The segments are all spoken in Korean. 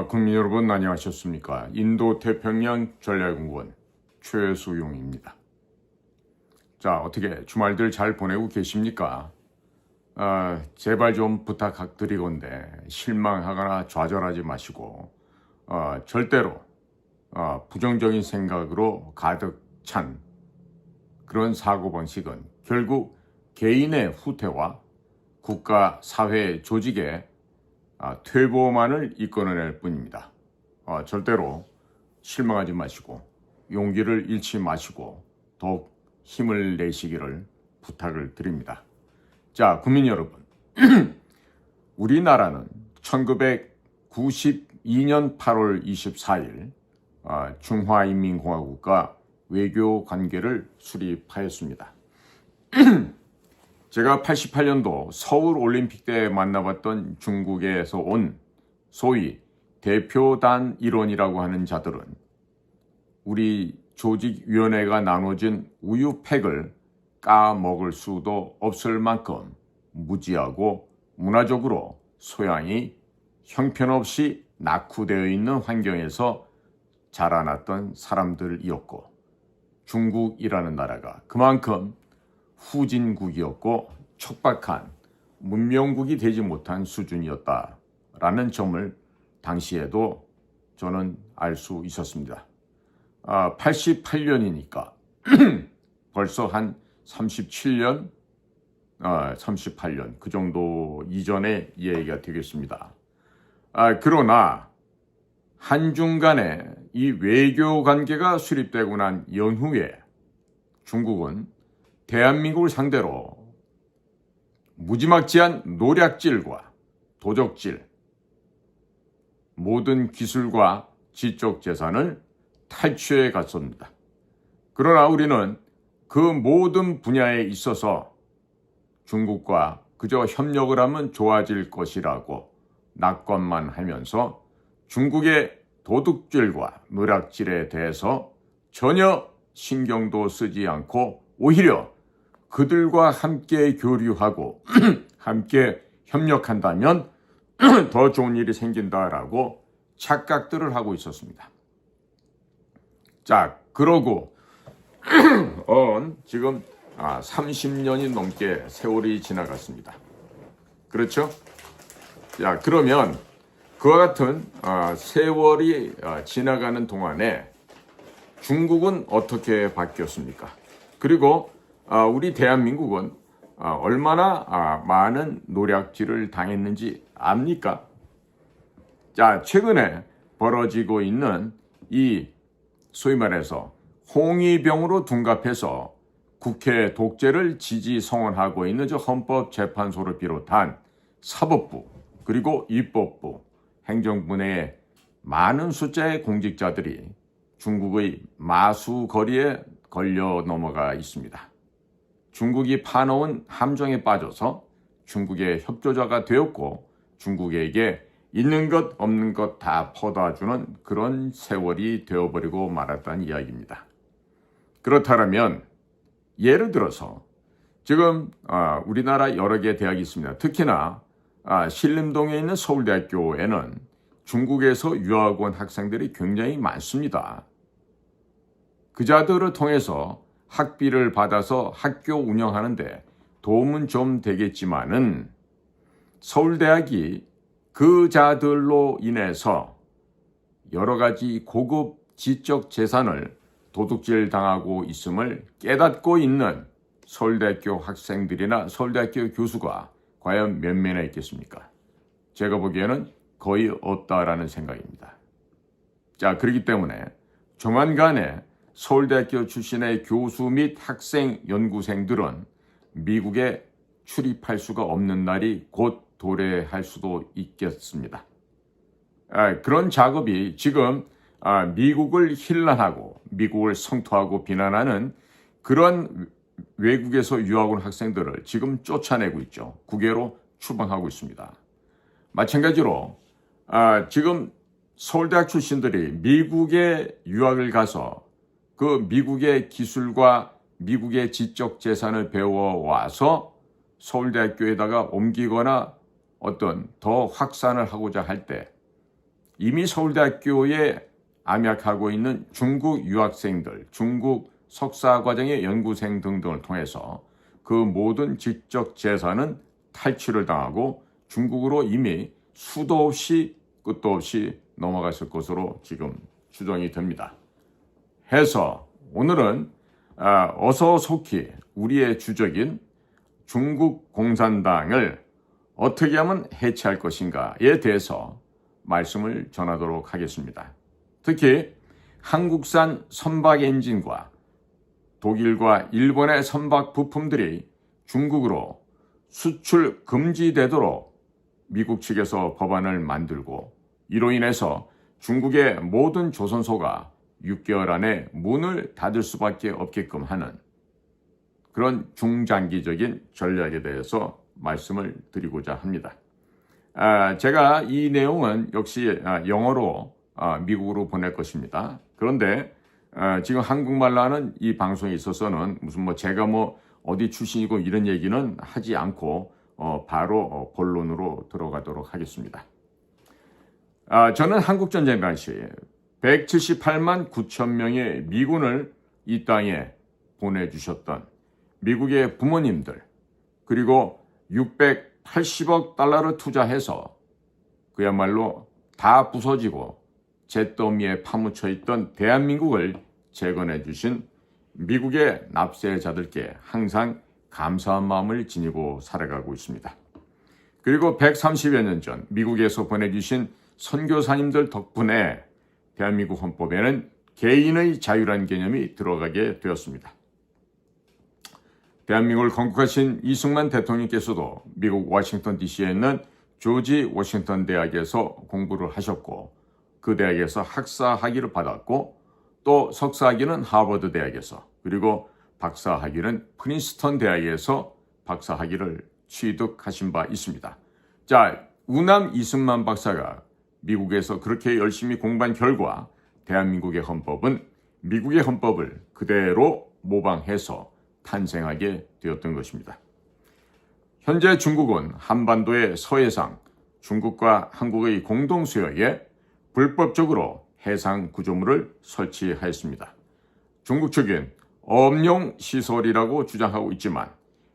국민 여러분 안녕하셨습니까? 인도태평양 전략연구원 최수용입니다. 자, 어떻게 주말들 잘 보내고 계십니까? 제발 좀 부탁드리건대 실망하거나 좌절하지 마시고 절대로 부정적인 생각으로 가득 찬 그런 사고방식은 결국 개인의 후퇴와 국가, 사회, 조직의 퇴보만을 이끌어낼 뿐입니다. 절대로 실망하지 마시고 용기를 잃지 마시고 더욱 힘을 내시기를 부탁을 드립니다. 자, 국민 여러분, 우리나라는 1992년 8월 24일 중화인민공화국과 외교 관계를 수립하였습니다. 제가 88년도 서울 올림픽 때 만나봤던 중국에서 온 소위 대표단 일원이라고 하는 자들은 우리 조직위원회가 나눠진 우유팩을 까먹을 수도 없을 만큼 무지하고 문화적으로 소양이 형편없이 낙후되어 있는 환경에서 자라났던 사람들이었고, 중국이라는 나라가 그만큼 후진국이었고 척박한 문명국이 되지 못한 수준이었다라는 점을 당시에도 저는 알 수 있었습니다. 88년이니까 벌써 한 38년 그 정도 이전의 이야기가 되겠습니다. 그러나 한중 간에 이 외교 관계가 수립되고 난 연후에 중국은 대한민국을 상대로 무지막지한 노략질과 도적질, 모든 기술과 지적 재산을 탈취해 갔습니다. 그러나 우리는 그 모든 분야에 있어서 중국과 그저 협력을 하면 좋아질 것이라고 낙관만 하면서 중국의 도둑질과 노략질에 대해서 전혀 신경도 쓰지 않고 오히려 그들과 함께 교류하고 함께 협력한다면 더 좋은 일이 생긴다라고 착각들을 하고 있었습니다. 자, 그러고 지금 30년이 넘게 세월이 지나갔습니다. 그렇죠? 자, 그러면 그와 같은 세월이 지나가는 동안에 중국은 어떻게 바뀌었습니까? 그리고 우리 대한민국은 얼마나 많은 노략질을 당했는지 압니까? 자, 최근에 벌어지고 있는 이 소위 말해서 홍위병으로 둔갑해서 국회 독재를 지지성원하고 있는 저 헌법재판소를 비롯한 사법부 그리고 입법부, 행정부 내에 많은 숫자의 공직자들이 중국의 마수거리에 걸려 넘어가 있습니다. 중국이 파놓은 함정에 빠져서 중국의 협조자가 되었고 중국에게 있는 것 없는 것 다 퍼다주는 그런 세월이 되어버리고 말았다는 이야기입니다. 그렇다면 예를 들어서 지금 우리나라 여러 개 대학이 있습니다. 특히나 신림동에 있는 서울대학교에는 중국에서 유학 온 학생들이 굉장히 많습니다. 그자들을 통해서 학비를 받아서 학교 운영하는데 도움은 좀 되겠지만은 서울대학이 그자들로 인해서 여러 가지 고급 지적 재산을 도둑질 당하고 있음을 깨닫고 있는 서울대학교 학생들이나 서울대학교 교수가 과연 몇 명이나 있겠습니까? 제가 보기에는 거의 없다라는 생각입니다. 자, 그렇기 때문에 조만간에 서울대학교 출신의 교수 및 학생 연구생들은 미국에 출입할 수가 없는 날이 곧 도래할 수도 있겠습니다. 그런 작업이 지금 미국을 힐난하고 미국을 성토하고 비난하는 그런 외국에서 유학 온 학생들을 지금 쫓아내고 있죠. 국외로 추방하고 있습니다. 마찬가지로 지금 서울대학 출신들이 미국에 유학을 가서 그 미국의 기술과 미국의 지적 재산을 배워와서 서울대학교에다가 옮기거나 어떤 더 확산을 하고자 할 때 이미 서울대학교에 암약하고 있는 중국 유학생들, 중국 석사과정의 연구생 등등을 통해서 그 모든 지적 재산은 탈취를 당하고 중국으로 이미 수도 없이 끝도 없이 넘어갔을 것으로 지금 추정이 됩니다. 해서 오늘은 어서 속히 우리의 주적인 중국 공산당을 어떻게 하면 해체할 것인가에 대해서 말씀을 전하도록 하겠습니다. 특히 한국산 선박 엔진과 독일과 일본의 선박 부품들이 중국으로 수출 금지되도록 미국 측에서 법안을 만들고 이로 인해서 중국의 모든 조선소가 6개월 안에 문을 닫을 수밖에 없게끔 하는 그런 중장기적인 전략에 대해서 말씀을 드리고자 합니다. 제가 이 내용은 역시 영어로 미국으로 보낼 것입니다. 그런데 지금 한국말로 하는 이 방송에 있어서는 무슨 제가 어디 출신이고 이런 얘기는 하지 않고 바로 본론으로 들어가도록 하겠습니다. 저는 한국전쟁 당시 178만 9천 명의 미군을 이 땅에 보내주셨던 미국의 부모님들, 그리고 680억 달러를 투자해서 그야말로 다 부서지고 잿더미에 파묻혀 있던 대한민국을 재건해 주신 미국의 납세자들께 항상 감사한 마음을 지니고 살아가고 있습니다. 그리고 130여 년 전 미국에서 보내주신 선교사님들 덕분에 대한민국 헌법에는 개인의 자유란 개념이 들어가게 되었습니다. 대한민국을 건국하신 이승만 대통령께서도 미국 워싱턴 DC에 있는 조지 워싱턴 대학에서 공부를 하셨고 그 대학에서 학사 학위를 받았고 또 석사 학위는 하버드 대학에서 그리고 박사 학위는 프린스턴 대학에서 박사 학위를 취득하신 바 있습니다. 자, 우남 이승만 박사가 미국에서 그렇게 열심히 공부한 결과 대한민국의 헌법은 미국의 헌법을 그대로 모방해서 탄생하게 되었던 것입니다. 현재 중국은 한반도의 서해상, 중국과 한국의 공동수역에 불법적으로 해상 구조물을 설치하였습니다. 중국 측은 엄용 시설이라고 주장하고 있지만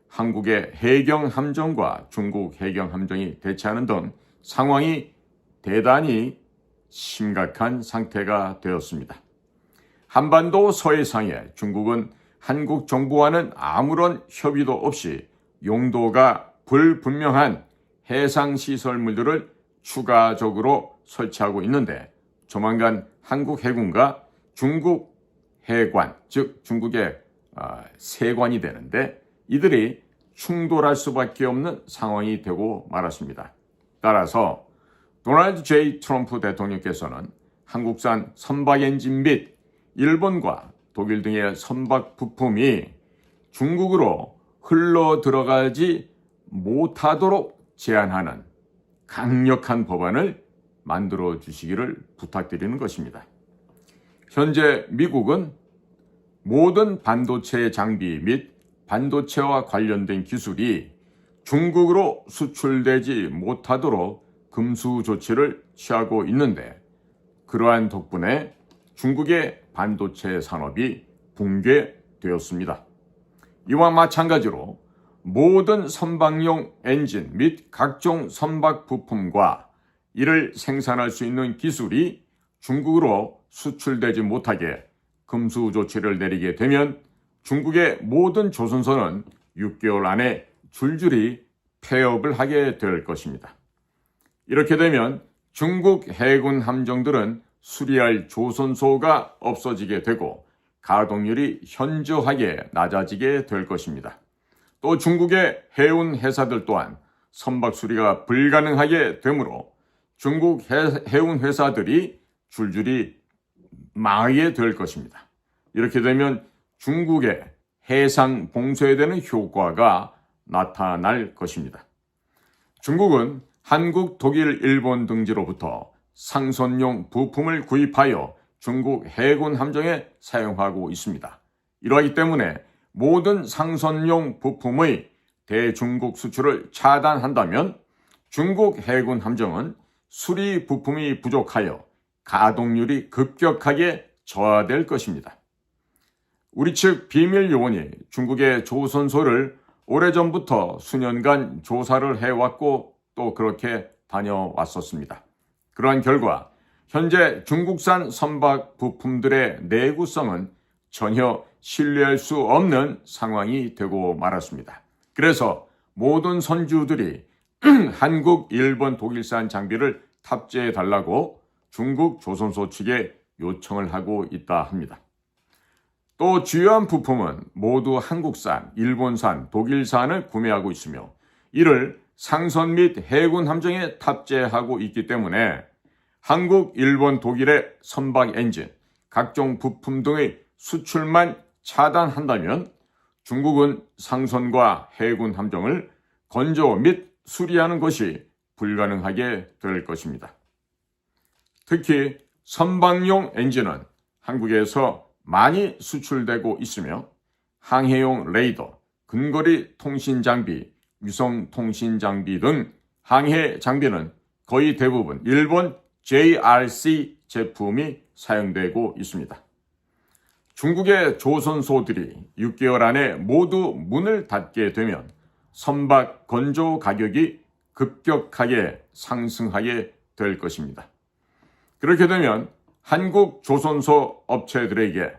한국의 해경 함정과 중국 해경 함정이 대치하는 등 상황이 대단히 심각한 상태가 되었습니다. 한반도 서해상에 중국은 한국 정부와는 아무런 협의도 없이 용도가 불분명한 해상시설물들을 추가적으로 설치하고 있는데 조만간 한국 해군과 중국 해관, 즉 중국의 세관이 되는데 이들이 충돌할 수밖에 없는 상황이 되고 말았습니다. 따라서 도널드 J. 트럼프 대통령께서는 한국산 선박 엔진 및 일본과 독일 등의 선박 부품이 중국으로 흘러 들어가지 못하도록 제한하는 강력한 법안을 만들어 주시기를 부탁드리는 것입니다. 현재 미국은 모든 반도체 장비 및 반도체와 관련된 기술이 중국으로 수출되지 못하도록 금수 조치를 취하고 있는데 그러한 덕분에 중국의 반도체 산업이 붕괴되었습니다. 이와 마찬가지로 모든 선박용 엔진 및 각종 선박 부품과 이를 생산할 수 있는 기술이 중국으로 수출되지 못하게 금수 조치를 내리게 되면 중국의 모든 조선소는 6개월 안에 줄줄이 폐업을 하게 될 것입니다. 이렇게 되면 중국 해군 함정들은 수리할 조선소가 없어지게 되고 가동률이 현저하게 낮아지게 될 것입니다. 또 중국의 해운 회사들 또한 선박 수리가 불가능하게 되므로 중국 해운 회사들이 줄줄이 망하게 될 것입니다. 이렇게 되면 중국의 해상 봉쇄에 대한 효과가 나타날 것입니다. 중국은 한국, 독일, 일본 등지로부터 상선용 부품을 구입하여 중국 해군 함정에 사용하고 있습니다. 이러하기 때문에 모든 상선용 부품의 대중국 수출을 차단한다면 중국 해군 함정은 수리 부품이 부족하여 가동률이 급격하게 저하될 것입니다. 우리 측 비밀 요원이 중국의 조선소를 오래전부터 수년간 조사를 해왔고 또 그렇게 다녀왔었습니다. 그러한 결과 현재 중국산 선박 부품들의 내구성은 전혀 신뢰할 수 없는 상황이 되고 말았습니다. 그래서 모든 선주들이 한국, 일본, 독일산 장비를 탑재해 달라고 중국 조선소 측에 요청을 하고 있다 합니다. 또 주요한 부품은 모두 한국산, 일본산, 독일산을 구매하고 있으며 이를 상선 및 해군 함정에 탑재하고 있기 때문에 한국, 일본, 독일의 선박 엔진, 각종 부품 등의 수출만 차단한다면 중국은 상선과 해군 함정을 건조 및 수리하는 것이 불가능하게 될 것입니다. 특히 선박용 엔진은 한국에서 많이 수출되고 있으며 항해용 레이더, 근거리 통신 장비, 위성 통신 장비 등 항해 장비는 거의 대부분 일본 JRC 제품이 사용되고 있습니다. 중국의 조선소들이 6개월 안에 모두 문을 닫게 되면 선박 건조 가격이 급격하게 상승하게 될 것입니다. 그렇게 되면 한국 조선소 업체들에게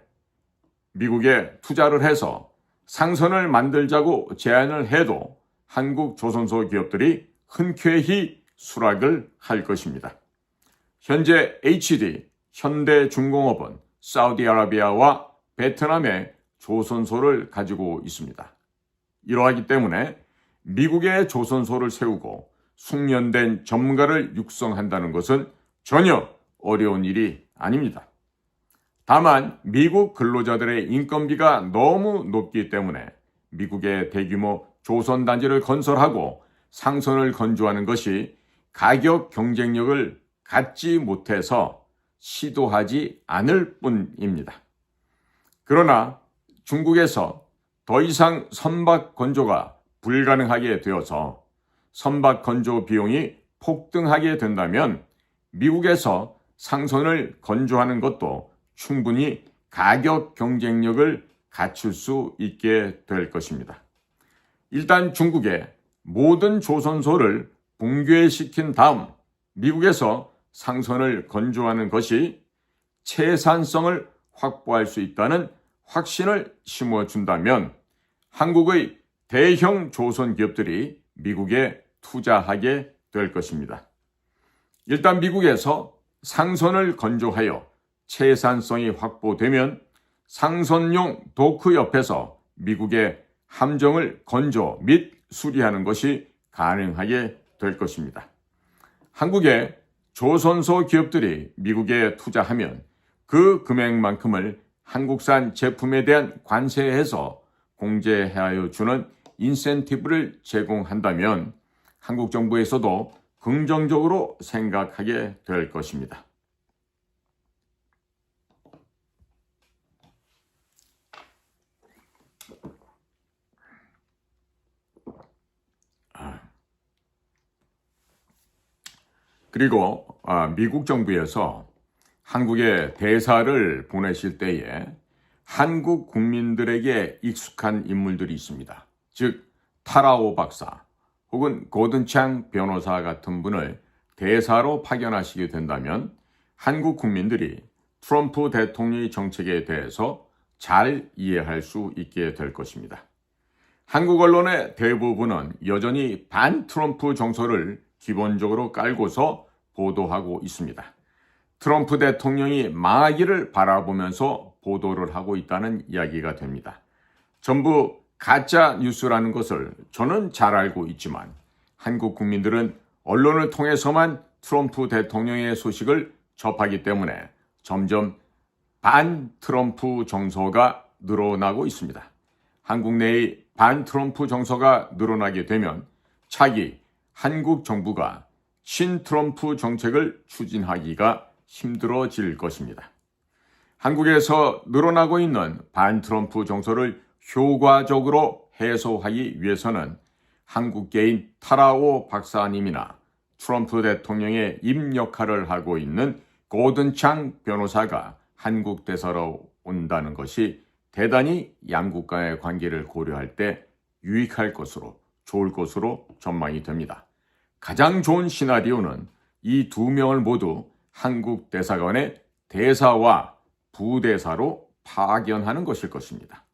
미국에 투자를 해서 상선을 만들자고 제안을 해도 한국 조선소 기업들이 흔쾌히 수락을 할 것입니다. 현재 HD, 현대중공업은 사우디아라비아와 베트남의 조선소를 가지고 있습니다. 이러하기 때문에 미국의 조선소를 세우고 숙련된 전문가를 육성한다는 것은 전혀 어려운 일이 아닙니다. 다만 미국 근로자들의 인건비가 너무 높기 때문에 미국의 대규모 조선단지를 건설하고 상선을 건조하는 것이 가격 경쟁력을 갖지 못해서 시도하지 않을 뿐입니다. 그러나 중국에서 더 이상 선박 건조가 불가능하게 되어서 선박 건조 비용이 폭등하게 된다면 미국에서 상선을 건조하는 것도 충분히 가격 경쟁력을 갖출 수 있게 될 것입니다. 일단 중국의 모든 조선소를 붕괴시킨 다음 미국에서 상선을 건조하는 것이 채산성을 확보할 수 있다는 확신을 심어준다면 한국의 대형 조선 기업들이 미국에 투자하게 될 것입니다. 일단 미국에서 상선을 건조하여 채산성이 확보되면 상선용 도크 옆에서 미국의 함정을 건조 및 수리하는 것이 가능하게 될 것입니다. 한국의 조선소 기업들이 미국에 투자하면 그 금액만큼을 한국산 제품에 대한 관세에서 공제하여 주는 인센티브를 제공한다면 한국 정부에서도 긍정적으로 생각하게 될 것입니다. 그리고 미국 정부에서 한국에 대사를 보내실 때에 한국 국민들에게 익숙한 인물들이 있습니다. 즉 타라오 박사 혹은 고든창 변호사 같은 분을 대사로 파견하시게 된다면 한국 국민들이 트럼프 대통령의 정책에 대해서 잘 이해할 수 있게 될 것입니다. 한국 언론의 대부분은 여전히 반 트럼프 정서를 기본적으로 깔고서 보도하고 있습니다. 트럼프 대통령이 망하기를 바라보면서 보도를 하고 있다는 이야기가 됩니다. 전부 가짜 뉴스라는 것을 저는 잘 알고 있지만 한국 국민들은 언론을 통해서만 트럼프 대통령의 소식을 접하기 때문에 점점 반 트럼프 정서가 늘어나고 있습니다. 한국 내의 반 트럼프 정서가 늘어나게 되면 차기 한국 정부가 친 트럼프 정책을 추진하기가 힘들어질 것입니다. 한국에서 늘어나고 있는 반 트럼프 정서를 효과적으로 해소하기 위해서는 한국계인 타라오 박사님이나 트럼프 대통령의 입 역할을 하고 있는 고든 창 변호사가 한국 대사로 온다는 것이 대단히 양국 간의 관계를 고려할 때 유익할 것으로, 좋을 것으로 전망이 됩니다. 가장 좋은 시나리오는 이 두 명을 모두 한국 대사관의 대사와 부대사로 파견하는 것일 것입니다.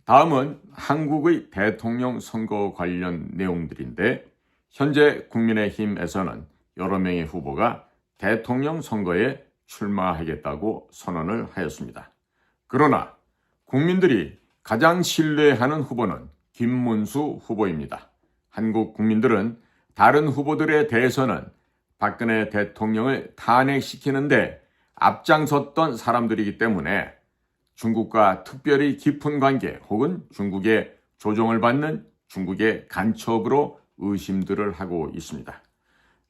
다음은 한국의 대통령 선거 관련 내용들인데, 현재 국민의힘에서는 여러 명의 후보가 대통령 선거에 출마하겠다고 선언을 하였습니다. 그러나 국민들이 가장 신뢰하는 후보는 김문수 후보입니다. 한국 국민들은 다른 후보들에 대해서는 박근혜 대통령을 탄핵시키는데 앞장섰던 사람들이기 때문에 중국과 특별히 깊은 관계 혹은 중국의 조종을 받는 중국의 간첩으로 의심들을 하고 있습니다.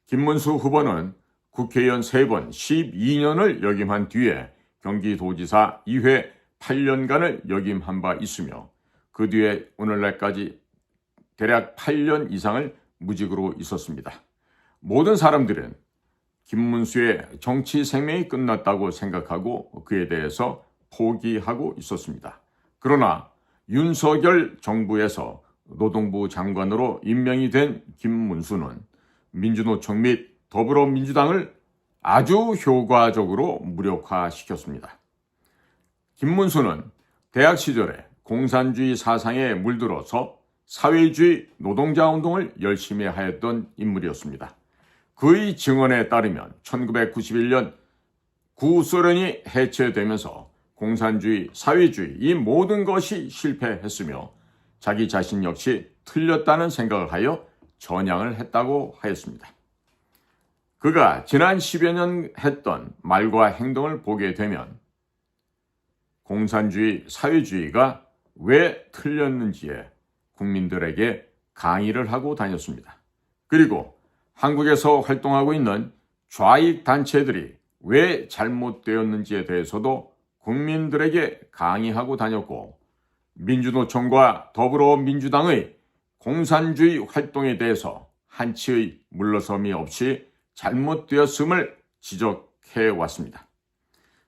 김문수 후보는 국회의원 3번 12년을 역임한 뒤에 경기도지사 2회 8년간을 역임한 바 있으며 그 뒤에 오늘날까지 대략 8년 이상을 무직으로 있었습니다. 모든 사람들은 김문수의 정치 생명이 끝났다고 생각하고 그에 대해서 포기하고 있었습니다. 그러나 윤석열 정부에서 노동부 장관으로 임명이 된 김문수는 민주노총 및 더불어민주당을 아주 효과적으로 무력화시켰습니다. 김문수는 대학 시절에 공산주의 사상에 물들어서 사회주의 노동자운동을 열심히 하였던 인물이었습니다. 그의 증언에 따르면 1991년 구소련이 해체되면서 공산주의, 사회주의 이 모든 것이 실패했으며 자기 자신 역시 틀렸다는 생각을 하여 전향을 했다고 하였습니다. 그가 지난 10여 년 했던 말과 행동을 보게 되면 공산주의, 사회주의가 왜 틀렸는지에 국민들에게 강의를 하고 다녔습니다. 그리고 한국에서 활동하고 있는 좌익 단체들이 왜 잘못되었는지에 대해서도 국민들에게 강의하고 다녔고 민주노총과 더불어민주당의 공산주의 활동에 대해서 한치의 물러섬이 없이 잘못되었음을 지적해 왔습니다.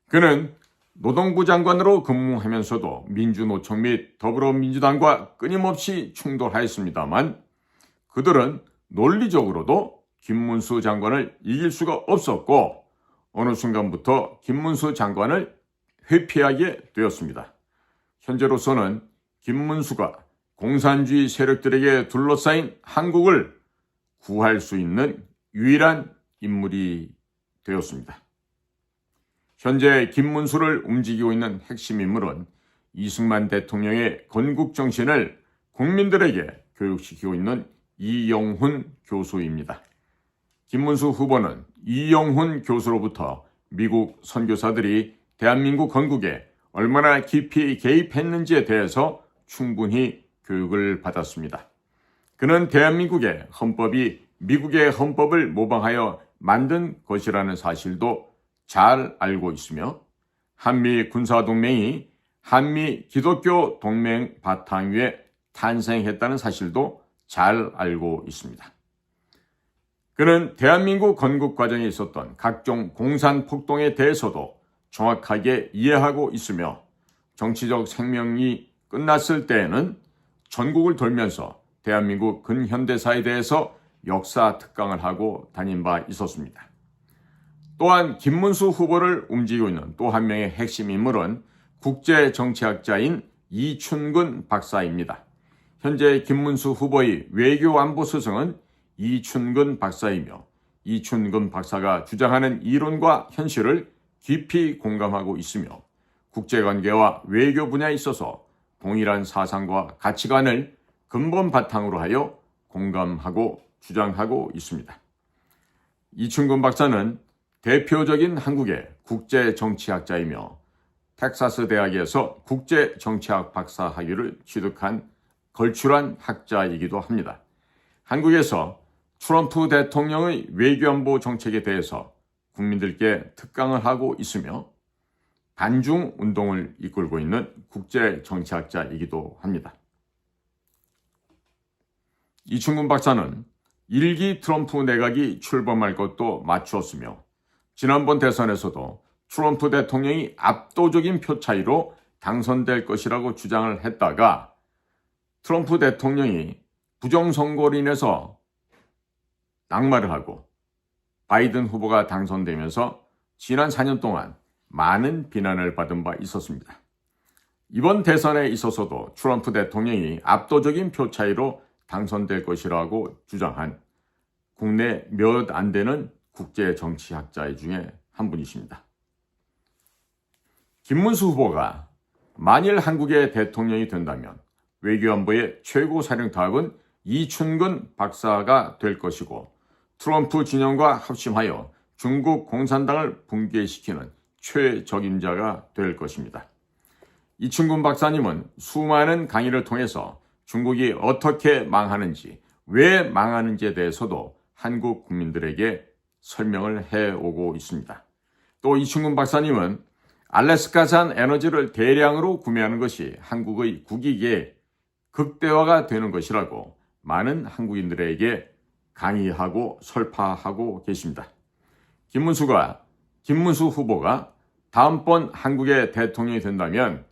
그는 노동부 장관으로 근무하면서도 민주노총 및 더불어민주당과 끊임없이 충돌하였습니다만 그들은 논리적으로도 김문수 장관을 이길 수가 없었고 어느 순간부터 김문수 장관을 회피하게 되었습니다. 현재로서는 김문수가 공산주의 세력들에게 둘러싸인 한국을 구할 수 있는 유일한 인물이 되었습니다. 현재 김문수를 움직이고 있는 핵심 인물은 이승만 대통령의 건국 정신을 국민들에게 교육시키고 있는 이영훈 교수입니다. 김문수 후보는 이영훈 교수로부터 미국 선교사들이 대한민국 건국에 얼마나 깊이 개입했는지에 대해서 충분히 교육을 받았습니다. 그는 대한민국의 헌법이 미국의 헌법을 모방하여 만든 것이라는 사실도 잘 알고 있으며 한미 군사동맹이 한미 기독교 동맹 바탕 위에 탄생했다는 사실도 잘 알고 있습니다. 그는 대한민국 건국 과정에 있었던 각종 공산폭동에 대해서도 정확하게 이해하고 있으며 정치적 생명이 끝났을 때에는 전국을 돌면서 대한민국 근현대사에 대해서 역사 특강을 하고 다닌 바 있었습니다. 또한 김문수 후보를 움직이고 있는 또 한 명의 핵심 인물은 국제정치학자인 이춘근 박사입니다. 현재 김문수 후보의 외교안보수석은 이춘근 박사이며 이춘근 박사가 주장하는 이론과 현실을 깊이 공감하고 있으며 국제관계와 외교 분야에 있어서 동일한 사상과 가치관을 근본 바탕으로 하여 공감하고 주장하고 있습니다. 이춘근 박사는 대표적인 한국의 국제정치학자이며 텍사스 대학에서 국제정치학 박사 학위를 취득한 걸출한 학자이기도 합니다. 한국에서 트럼프 대통령의 외교안보 정책에 대해서 국민들께 특강을 하고 있으며 반중 운동을 이끌고 있는 국제정치학자이기도 합니다. 이춘근 박사는 1기 트럼프 내각이 출범할 것도 맞추었으며 지난번 대선에서도 트럼프 대통령이 압도적인 표 차이로 당선될 것이라고 주장을 했다가 트럼프 대통령이 부정선거로 인해서 낙마를 하고 바이든 후보가 당선되면서 지난 4년 동안 많은 비난을 받은 바 있었습니다. 이번 대선에 있어서도 트럼프 대통령이 압도적인 표 차이로 당선될 것이라고 주장한 국내 몇 안 되는 국제 정치학자 중에 한 분이십니다. 김문수 후보가 만일 한국의 대통령이 된다면 외교안보의 최고 사령탑은 이춘근 박사가 될 것이고 트럼프 진영과 합심하여 중국 공산당을 붕괴시키는 최적임자가 될 것입니다. 이춘근 박사님은 수많은 강의를 통해서 중국이 어떻게 망하는지, 왜 망하는지에 대해서도 한국 국민들에게 설명을 해오고 있습니다. 또 이춘근 박사님은 알래스카산 에너지를 대량으로 구매하는 것이 한국의 국익에 극대화가 되는 것이라고 많은 한국인들에게 강의하고 설파하고 계십니다. 김문수 후보가 다음번 한국의 대통령이 된다면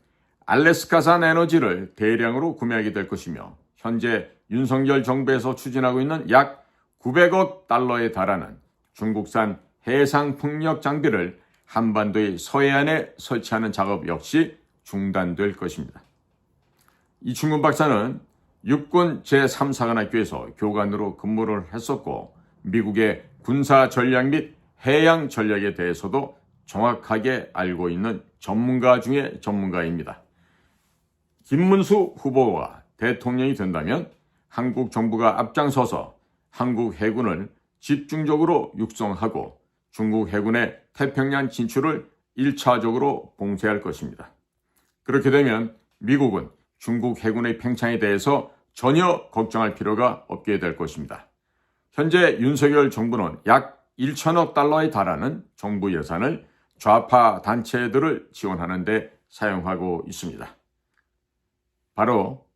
알래스카산 에너지를 대량으로 구매하게 될 것이며 현재 윤석열 정부에서 추진하고 있는 약 900억 달러에 달하는 중국산 해상 풍력 장비를 한반도의 서해안에 설치하는 작업 역시 중단될 것입니다. 이춘근 박사는 육군 제3사관학교에서 교관으로 근무를 했었고 미국의 군사 전략 및 해양 전략에 대해서도 정확하게 알고 있는 전문가 중의 전문가입니다. 김문수 후보가 대통령이 된다면 한국 정부가 앞장서서 한국 해군을 집중적으로 육성하고 중국 해군의 태평양 진출을 1차적으로 봉쇄할 것입니다. 그렇게 되면 미국은 중국 해군의 팽창에 대해서 전혀 걱정할 필요가 없게 될 것입니다. 현재 윤석열 정부는 약 1천억 달러에 달하는 정부 예산을 좌파 단체들을 지원하는 데 사용하고 있습니다. 바로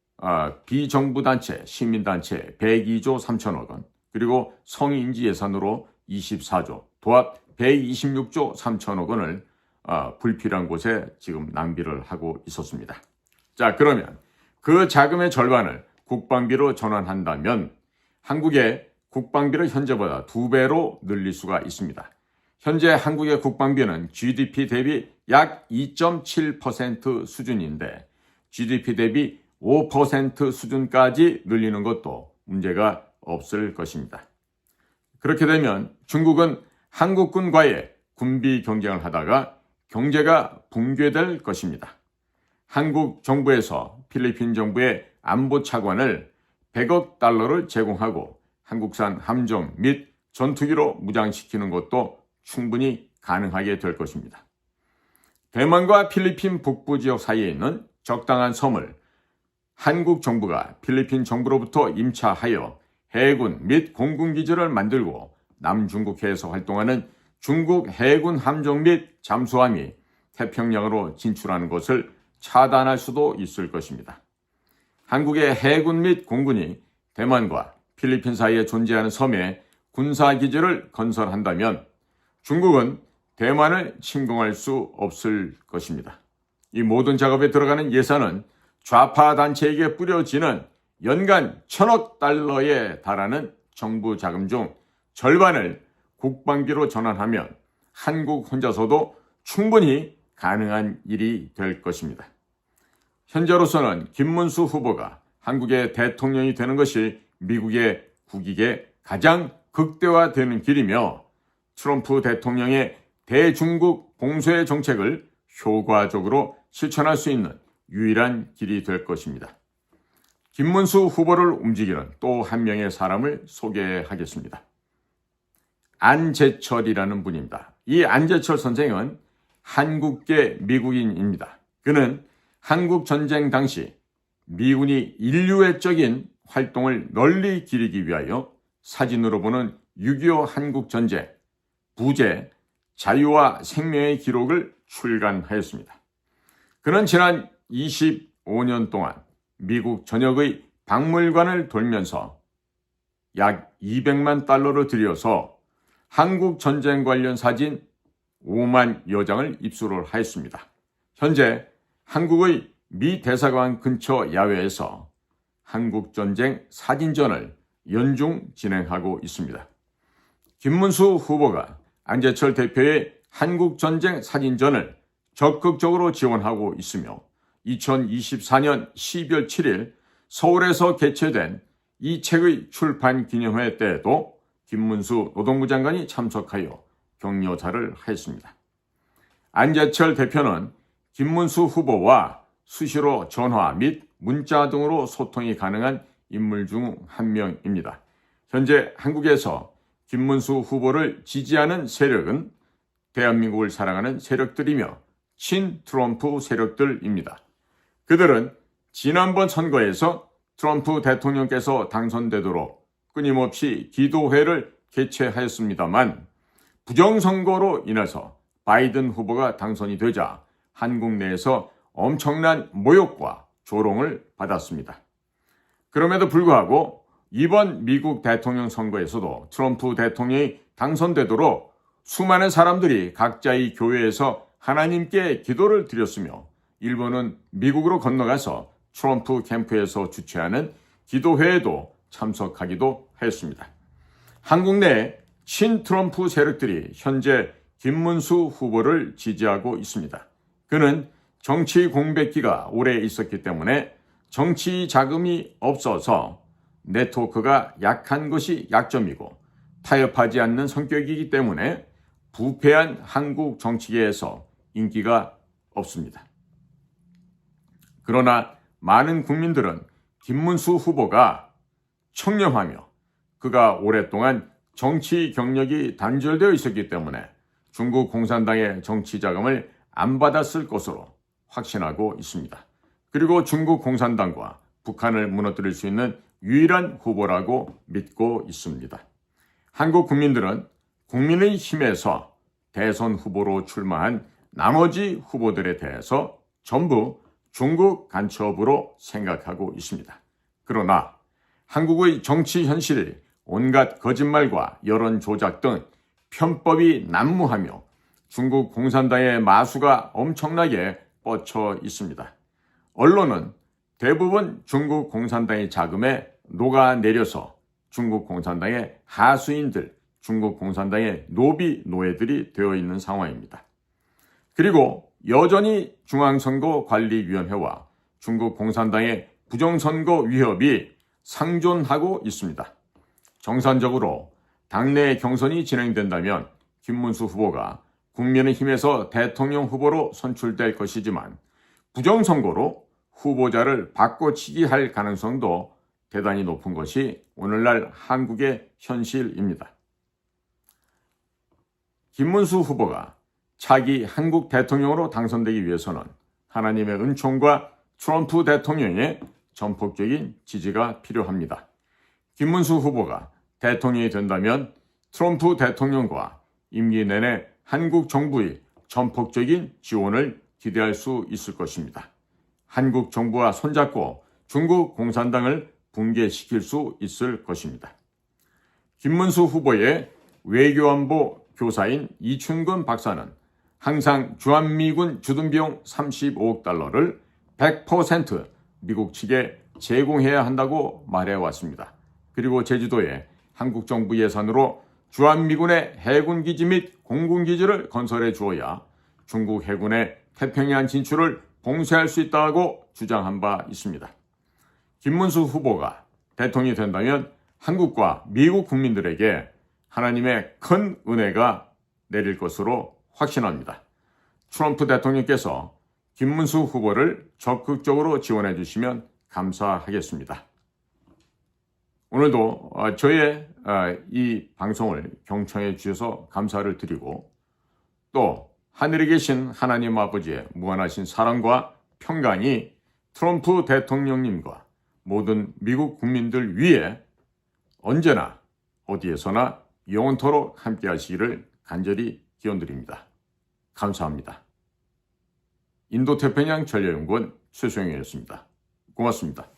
비정부 단체, 시민단체 102조 3천억 원, 그리고 성인지 예산으로 24조, 도합 126조 3천억 원을 불필요한 곳에 지금 낭비를 하고 있었습니다. 자, 그러면 그 자금의 절반을 국방비로 전환한다면 한국의 국방비를 현재보다 2배로 늘릴 수가 있습니다. 현재 한국의 국방비는 GDP 대비 약 2.7% 수준인데 GDP 대비 5% 수준까지 늘리는 것도 문제가 없을 것입니다. 그렇게 되면 중국은 한국군과의 군비 경쟁을 하다가 경제가 붕괴될 것입니다. 한국 정부에서 필리핀 정부의 안보 차관을 100억 달러를 제공하고 한국산 함정 및 전투기로 무장시키는 것도 충분히 가능하게 될 것입니다. 대만과 필리핀 북부 지역 사이에 있는 적당한 섬을 한국 정부가 필리핀 정부로부터 임차하여 해군 및 공군기지를 만들고 남중국해에서 활동하는 중국 해군 함정 및 잠수함이 태평양으로 진출하는 것을 차단할 수도 있을 것입니다. 한국의 해군 및 공군이 대만과 필리핀 사이에 존재하는 섬에 군사기지를 건설한다면 중국은 대만을 침공할 수 없을 것입니다. 이 모든 작업에 들어가는 예산은 좌파 단체에게 뿌려지는 연간 1,000억 달러에 달하는 정부 자금 중 절반을 국방비로 전환하면 한국 혼자서도 충분히 가능한 일이 될 것입니다. 현재로서는 김문수 후보가 한국의 대통령이 되는 것이 미국의 국익에 가장 극대화되는 길이며 트럼프 대통령의 대중국 봉쇄 정책을 효과적으로 실천할 수 있는 유일한 길이 될 것입니다. 김문수 후보를 움직이는 또 한 명의 사람을 소개하겠습니다. 안재철이라는 분입니다. 이 안재철 선생은 한국계 미국인입니다. 그는 한국 전쟁 당시 미군이 인류애적인 활동을 널리 기리기 위하여 사진으로 보는 6.25 한국 전쟁, 부제, 자유와 생명의 기록을 출간하였습니다. 그는 지난 25년 동안 미국 전역의 박물관을 돌면서 약 200만 달러를 들여서 한국 전쟁 관련 사진 5만여 장을 입수를 하였습니다. 현재 한국의 미 대사관 근처 야외에서 한국전쟁 사진전을 연중 진행하고 있습니다. 김문수 후보가 안재철 대표의 한국전쟁 사진전을 적극적으로 지원하고 있으며 2024년 12월 7일 서울에서 개최된 이 책의 출판 기념회 때에도 김문수 노동부 장관이 참석하여 격려사를 하였습니다. 안재철 대표는 김문수 후보와 수시로 전화 및 문자 등으로 소통이 가능한 인물 중 한 명입니다. 현재 한국에서 김문수 후보를 지지하는 세력은 대한민국을 사랑하는 세력들이며 친트럼프 세력들입니다. 그들은 지난번 선거에서 트럼프 대통령께서 당선되도록 끊임없이 기도회를 개최하였습니다만 부정선거로 인해서 바이든 후보가 당선이 되자 한국 내에서 엄청난 모욕과 조롱을 받았습니다. 그럼에도 불구하고 이번 미국 대통령 선거에서도 트럼프 대통령이 당선되도록 수많은 사람들이 각자의 교회에서 하나님께 기도를 드렸으며 일본은 미국으로 건너가서 트럼프 캠프에서 주최하는 기도회에도 참석하기도 했습니다. 한국 내 친트럼프 세력들이 현재 김문수 후보를 지지하고 있습니다. 그는 정치 공백기가 오래 있었기 때문에 정치 자금이 없어서 네트워크가 약한 것이 약점이고 타협하지 않는 성격이기 때문에 부패한 한국 정치계에서 인기가 없습니다. 그러나 많은 국민들은 김문수 후보가 청렴하며 그가 오랫동안 정치 경력이 단절되어 있었기 때문에 중국 공산당의 정치 자금을 안 받았을 것으로 확신하고 있습니다. 그리고 중국 공산당과 북한을 무너뜨릴 수 있는 유일한 후보라고 믿고 있습니다. 한국 국민들은 국민의힘에서 대선 후보로 출마한 나머지 후보들에 대해서 전부 중국 간첩으로 생각하고 있습니다. 그러나 한국의 정치 현실이 온갖 거짓말과 여론 조작 등 편법이 난무하며 중국 공산당의 마수가 엄청나게 뻗쳐 있습니다. 언론은 대부분 중국 공산당의 자금에 녹아내려서 중국 공산당의 하수인들, 중국 공산당의 노비 노예들이 되어 있는 상황입니다. 그리고 여전히 중앙선거관리위원회와 중국 공산당의 부정선거 위협이 상존하고 있습니다. 정상적으로 당내 경선이 진행된다면 김문수 후보가 국민의힘에서 대통령 후보로 선출될 것이지만 부정선거로 후보자를 바꿔치기 할 가능성도 대단히 높은 것이 오늘날 한국의 현실입니다. 김문수 후보가 차기 한국 대통령으로 당선되기 위해서는 하나님의 은총과 트럼프 대통령의 전폭적인 지지가 필요합니다. 김문수 후보가 대통령이 된다면 트럼프 대통령과 임기 내내 한국 정부의 전폭적인 지원을 기대할 수 있을 것입니다. 한국 정부와 손잡고 중국 공산당을 붕괴시킬 수 있을 것입니다. 김문수 후보의 외교안보 교사인 이춘근 박사는 항상 주한미군 주둔비용 35억 달러를 100% 미국 측에 제공해야 한다고 말해왔습니다. 그리고 제주도에 한국 정부 예산으로 주한미군의 해군기지 및 공군기지를 건설해 주어야 중국 해군의 태평양 진출을 봉쇄할 수 있다고 주장한 바 있습니다. 김문수 후보가 대통령이 된다면 한국과 미국 국민들에게 하나님의 큰 은혜가 내릴 것으로 확신합니다. 트럼프 대통령께서 김문수 후보를 적극적으로 지원해 주시면 감사하겠습니다. 오늘도 저의 이 방송을 경청해 주셔서 감사를 드리고 또 하늘에 계신 하나님 아버지의 무한하신 사랑과 평강이 트럼프 대통령님과 모든 미국 국민들 위에 언제나 어디에서나 영원토록 함께 하시기를 간절히 기원드립니다. 감사합니다. 인도태평양 전략연구원 최소영이었습니다. 고맙습니다.